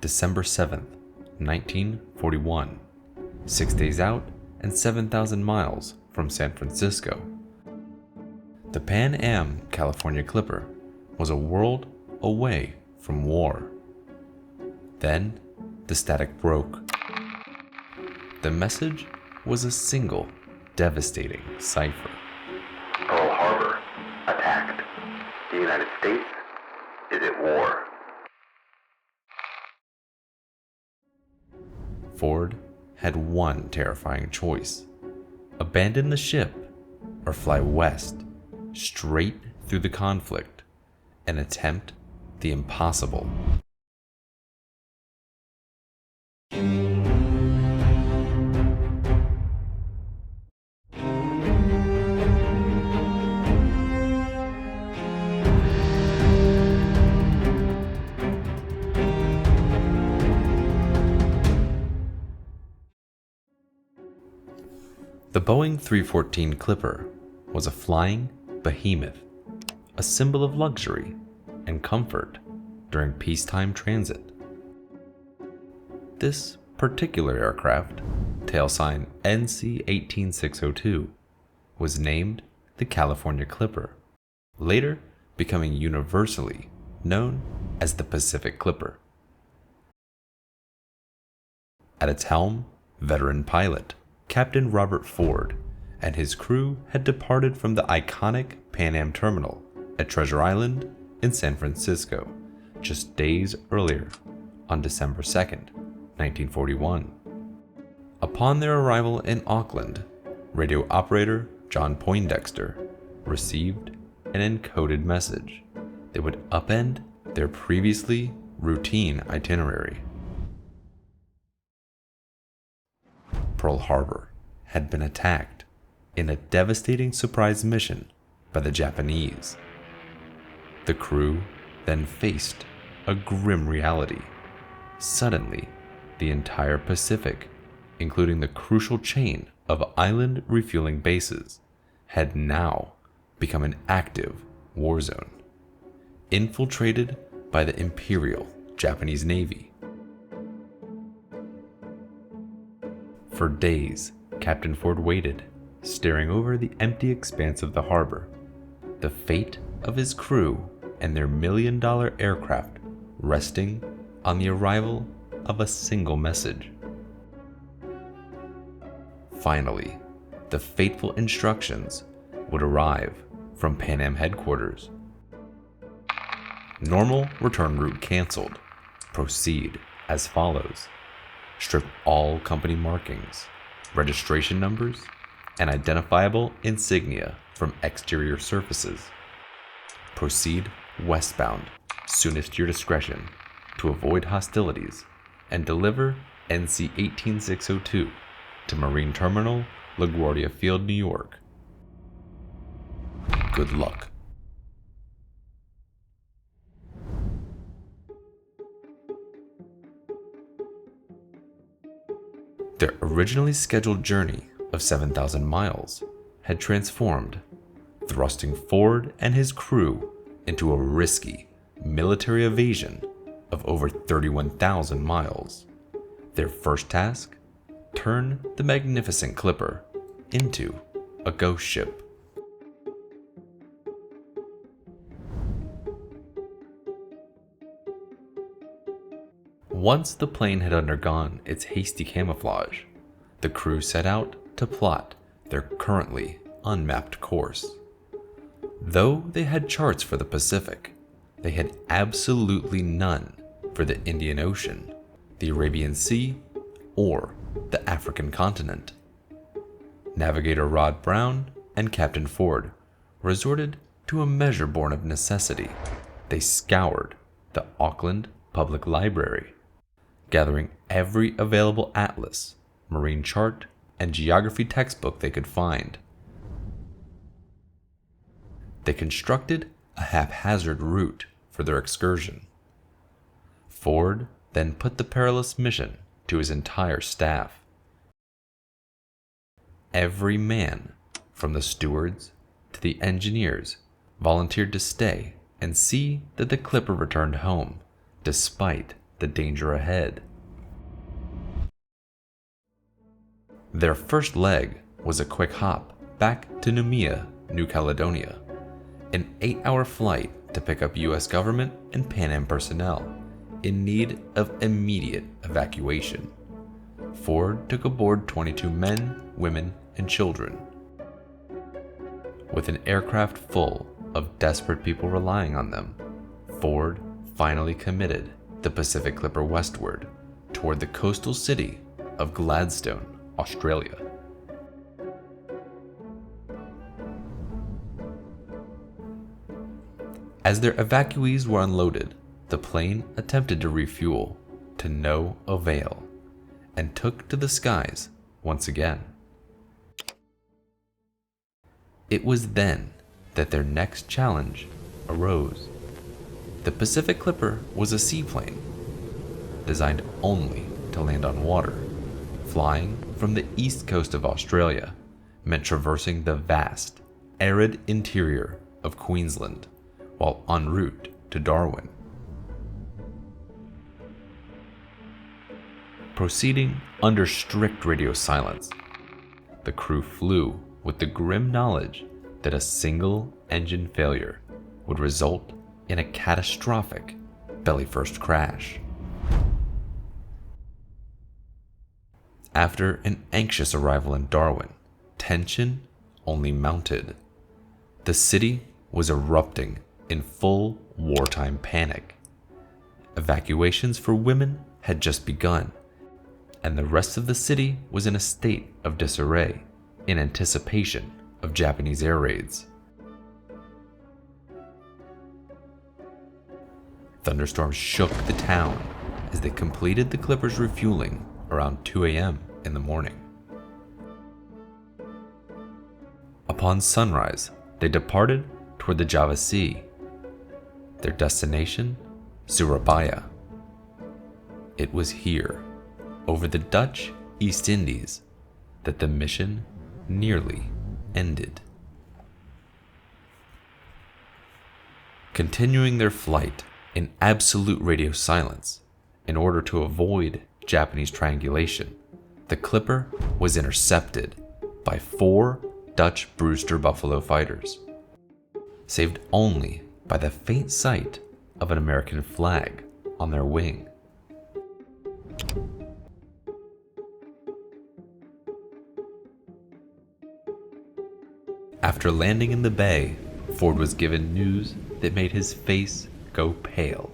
December 7th, 1941, 6 days out and 7,000 miles from San Francisco. The Pan Am California Clipper was a world away from war. Then, the static broke. The message was a single, devastating cipher. Pearl Harbor attacked. The United States is at war. Ford had one terrifying choice: abandon the ship or fly west, straight through the conflict, and attempt the impossible. The Boeing 314 Clipper was a flying behemoth, a symbol of luxury and comfort during peacetime transit. This particular aircraft, tail sign NC-18602, was named the California Clipper, later becoming universally known as the Pacific Clipper. At its helm, veteran pilot Captain Robert Ford and his crew had departed from the iconic Pan Am terminal at Treasure Island in San Francisco just days earlier, on December 2nd, 1941. Upon their arrival in Auckland, radio operator John Poindexter received an encoded message that would upend their previously routine itinerary. Pearl Harbor had been attacked in a devastating surprise mission by the Japanese. The crew then faced a grim reality. Suddenly, the entire Pacific, including the crucial chain of island refueling bases, had now become an active war zone, infiltrated by the Imperial Japanese Navy. For days, Captain Ford waited, staring over the empty expanse of the harbor, the fate of his crew and their million-dollar aircraft resting on the arrival of a single message. Finally, the fateful instructions would arrive from Pan Am headquarters. Normal return route canceled. Proceed as follows. Strip all company markings, registration numbers, and identifiable insignia from exterior surfaces. Proceed westbound, soonest to your discretion, to avoid hostilities, and deliver NC-18602 to Marine Terminal, LaGuardia Field, New York. Good luck. Their originally scheduled journey of 7,000 miles had transformed, thrusting Ford and his crew into a risky military evasion of over 31,000 miles. Their first task: turn the magnificent Clipper into a ghost ship. Once the plane had undergone its hasty camouflage, the crew set out to plot their currently unmapped course. Though they had charts for the Pacific, they had absolutely none for the Indian Ocean, the Arabian Sea, or the African continent. Navigator Rod Brown and Captain Ford resorted to a measure born of necessity. They scoured the Auckland Public Library, gathering every available atlas, marine chart, and geography textbook they could find. They constructed a haphazard route for their excursion. Ford then put the perilous mission to his entire staff. Every man, from the stewards to the engineers, volunteered to stay and see that the Clipper returned home, despite the danger ahead. Their first leg was a quick hop back to Noumea, New Caledonia, an 8-hour flight to pick up US government and Pan Am personnel in need of immediate evacuation. Ford took aboard 22 men, women, and children. With an aircraft full of desperate people relying on them, Ford finally committed the Pacific Clipper westward toward the coastal city of Gladstone, Australia. As their evacuees were unloaded, the plane attempted to refuel to no avail and took to the skies once again. It was then that their next challenge arose. The Pacific Clipper was a seaplane designed only to land on water. Flying from the east coast of Australia meant traversing the vast, arid interior of Queensland while en route to Darwin. Proceeding under strict radio silence, the crew flew with the grim knowledge that a single engine failure would result in a catastrophic belly-first crash. After an anxious arrival in Darwin, tension only mounted. The city was erupting in full wartime panic. Evacuations for women had just begun, and the rest of the city was in a state of disarray in anticipation of Japanese air raids. Thunderstorms shook the town as they completed the Clipper's refueling around 2 a.m. in the morning. Upon sunrise, they departed toward the Java Sea. Their destination, Surabaya. It was here, over the Dutch East Indies, that the mission nearly ended. Continuing their flight in absolute radio silence in order to avoid Japanese triangulation, the Clipper was intercepted by 4 Dutch Brewster Buffalo fighters, saved only by the faint sight of an American flag on their wing. After landing in the bay, Ford was given news that made his face go pale.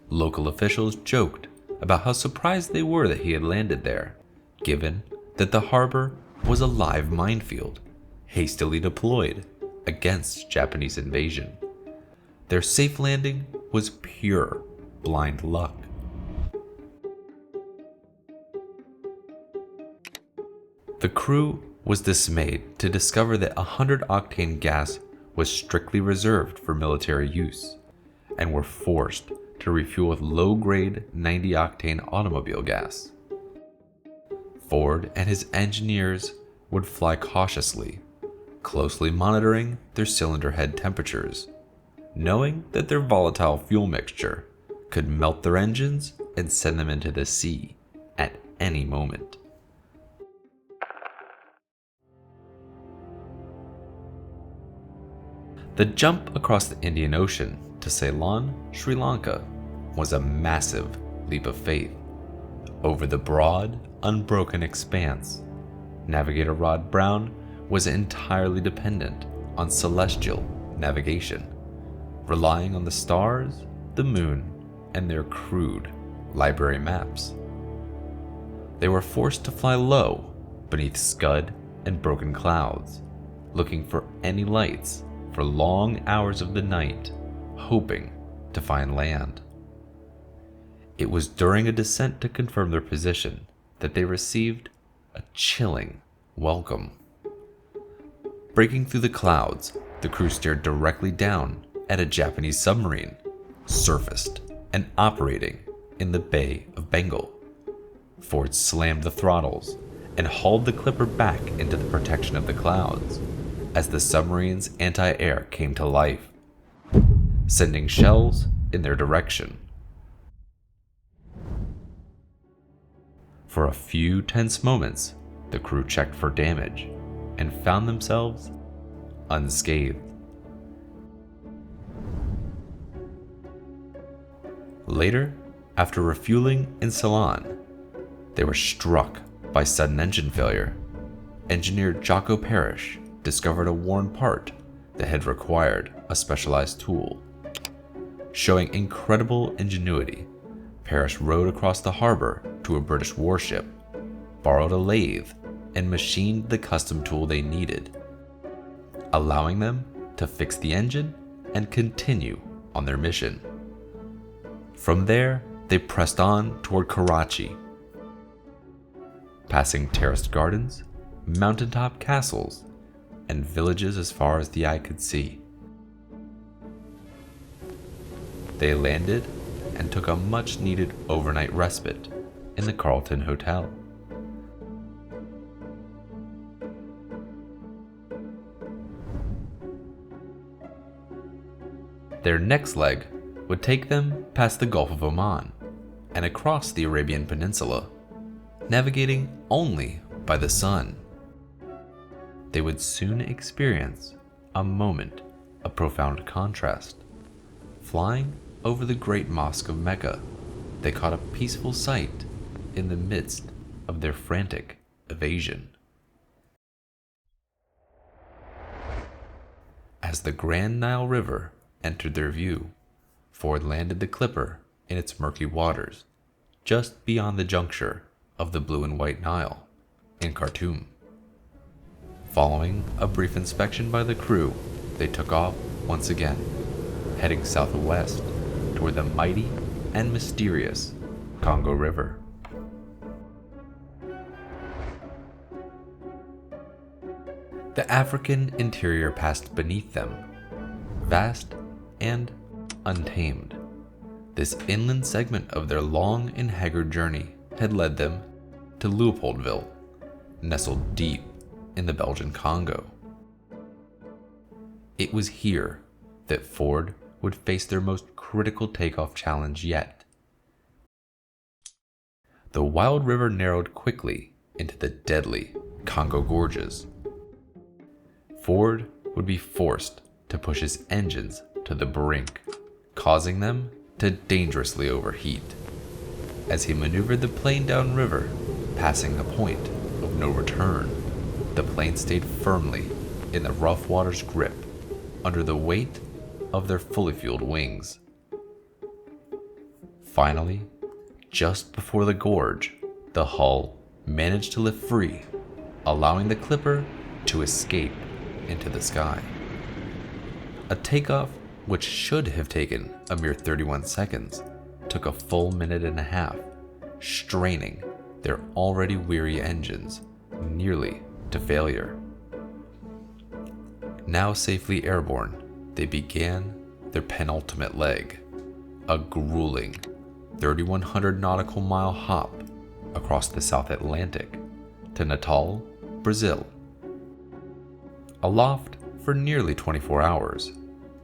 Local officials joked about how surprised they were that he had landed there, given that the harbor was a live minefield, hastily deployed against Japanese invasion. Their safe landing was pure blind luck. The crew was dismayed to discover that 100-octane gas was strictly reserved for military use, and were forced to refuel with low-grade 90-octane automobile gas. Ford and his engineers would fly cautiously, closely monitoring their cylinder head temperatures, knowing that their volatile fuel mixture could melt their engines and send them into the sea at any moment. The jump across the Indian Ocean to Ceylon, Sri Lanka, was a massive leap of faith. Over the broad, unbroken expanse, Navigator Rod Brown was entirely dependent on celestial navigation, relying on the stars, the moon, and their crude library maps. They were forced to fly low beneath scud and broken clouds, looking for any lights for long hours of the night, hoping to find land. It was during a descent to confirm their position that they received a chilling welcome. Breaking through the clouds, the crew stared directly down at a Japanese submarine, surfaced and operating in the Bay of Bengal. Ford slammed the throttles and hauled the Clipper back into the protection of the clouds as the submarine's anti-air came to life, sending shells in their direction. For a few tense moments, the crew checked for damage and found themselves unscathed. Later, after refueling in Ceylon, they were struck by sudden engine failure. Engineer Jocko Parrish discovered a worn part that had required a specialized tool. Showing incredible ingenuity, Parrish rowed across the harbor to a British warship, borrowed a lathe, and machined the custom tool they needed, allowing them to fix the engine and continue on their mission. From there, they pressed on toward Karachi, passing terraced gardens, mountaintop castles, and villages as far as the eye could see. They landed and took a much-needed overnight respite in the Carlton Hotel. Their next leg would take them past the Gulf of Oman and across the Arabian Peninsula, navigating only by the sun. They would soon experience a moment of profound contrast. Flying over the great mosque of Mecca, they caught a peaceful sight in the midst of their frantic evasion. As the Grand Nile River entered their view, Ford landed the Clipper in its murky waters, just beyond the juncture of the Blue and White Nile in Khartoum. Following a brief inspection by the crew, they took off once again, heading southwest toward the mighty and mysterious Congo River. The African interior passed beneath them, vast and untamed. This inland segment of their long and haggard journey had led them to Leopoldville, nestled deep in the Belgian Congo. It was here that Ford would face their most critical takeoff challenge yet. The wild river narrowed quickly into the deadly Congo Gorges. Ford would be forced to push his engines to the brink, causing them to dangerously overheat. As he maneuvered the plane downriver, passing a point of no return, the plane stayed firmly in the rough water's grip under the weight of their fully fueled wings. Finally, just before the gorge, the hull managed to lift free, allowing the Clipper to escape into the sky. A takeoff which should have taken a mere 31 seconds took a full minute and a half, straining their already weary engines nearly to failure. Now safely airborne, they began their penultimate leg, a grueling 3,100 nautical mile hop across the South Atlantic to Natal, Brazil. Aloft for nearly 24 hours,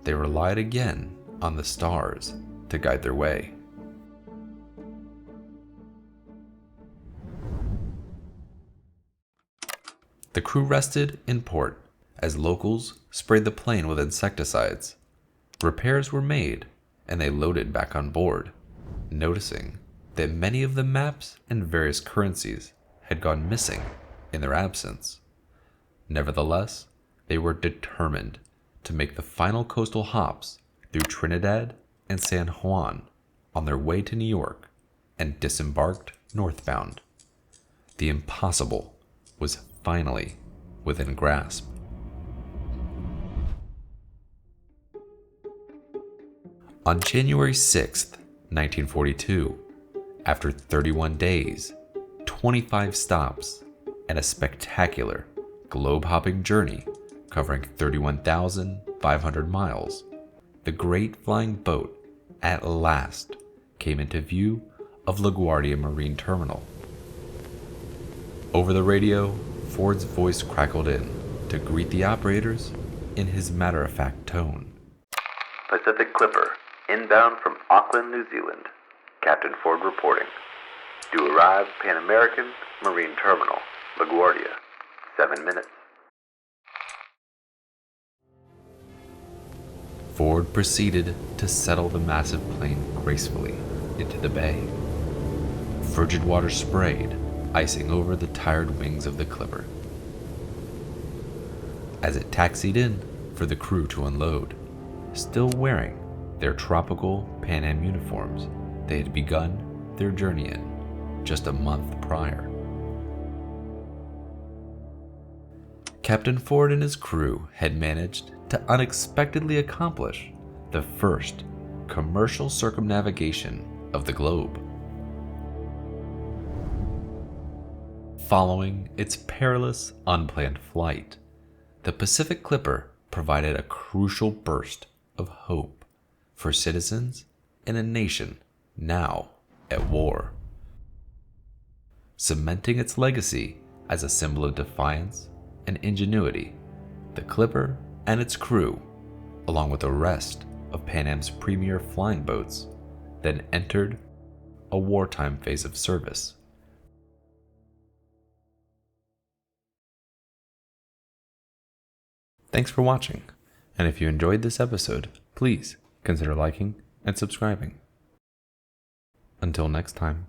they relied again on the stars to guide their way. The crew rested in port as locals sprayed the plane with insecticides. Repairs were made and they loaded back on board, noticing that many of the maps and various currencies had gone missing in their absence. Nevertheless, they were determined to make the final coastal hops through Trinidad and San Juan on their way to New York and disembarked northbound. The impossible was finally within grasp. On January 6th, 1942, after 31 days, 25 stops, and a spectacular globe-hopping journey covering 31,500 miles, the great flying boat at last came into view of LaGuardia Marine Terminal. Over the radio, Ford's voice crackled in to greet the operators in his matter-of-fact tone. Pacific Clipper, inbound from Auckland, New Zealand. Captain Ford reporting. Do You arrive Pan American Marine Terminal, LaGuardia, 7 minutes. Ford proceeded to settle the massive plane gracefully into the bay. Frigid water sprayed, icing over the tired wings of the clipper. As it taxied in for the crew to unload, still wearing their tropical Pan Am uniforms they had begun their journey in just a month prior. Captain Ford and his crew had managed to unexpectedly accomplish the first commercial circumnavigation of the globe. Following its perilous, unplanned flight, the Pacific Clipper provided a crucial burst of hope for citizens in a nation now at war. Cementing its legacy as a symbol of defiance and ingenuity, the Clipper and its crew, along with the rest of Pan Am's premier flying boats, then entered a wartime phase of service. Thanks for watching, and if you enjoyed this episode, please consider liking and subscribing. Until next time.